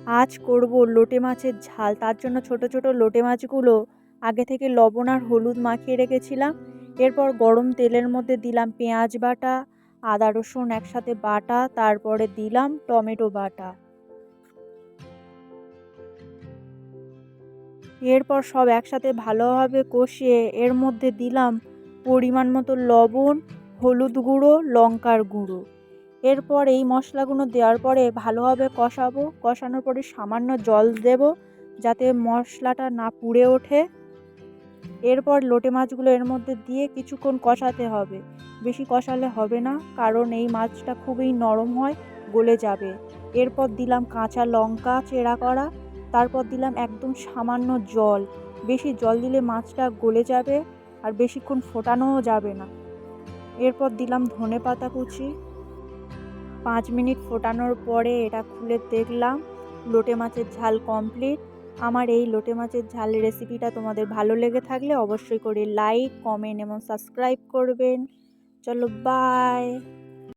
আজ করব লোটে মাছের ঝাল। তার জন্য ছোট ছোট লোটে মাছগুলো আগে থেকে লবণ আর হলুদ মাখিয়ে রেখেছিলাম। এরপর গরম তেলের মধ্যে দিলাম পেঁয়াজ বাটা, আদা রসুন একসাথে বাটা, তারপরে দিলাম টমেটো বাটা। এরপর সব একসাথে ভালোভাবে কষিয়ে এর মধ্যে দিলাম পরিমাণ মতো লবণ, হলুদ গুঁড়ো, লঙ্কার গুঁড়ো। এরপর এই মশলাগুলো দেওয়ার পরে ভালোভাবে কষাবো। কষানোর পরে সামান্য জল দেব যাতে মশলাটা না পুড়ে ওঠে। এরপর লোটে মাছগুলো এর মধ্যে দিয়ে কিছুক্ষণ কষাতে হবে। বেশি কষালে হবে না, কারণ এই মাছটা খুবই নরম হয়, গলে যাবে। এরপর দিলাম কাঁচা লঙ্কা চেরা করা, তারপর দিলাম একদম সামান্য জল। বেশি জল দিলে মাছটা গলে যাবে আর বেশিক্ষণ ফোটানোও যাবে না। এরপর দিলাম ধনেপাতা কুচি। 5 মিনিট ফোটানোর পরে এটা খুলে দেখলাম লোটে মাছের ঝাল কমপ্লিট। আমার এই লোটে মাছের ঝাল রেসিপিটা তোমাদের ভালো লেগে থাকলে অবশ্যই করে লাইক, কমেন্ট এবং সাবস্ক্রাইব করবেন। চলো বাই।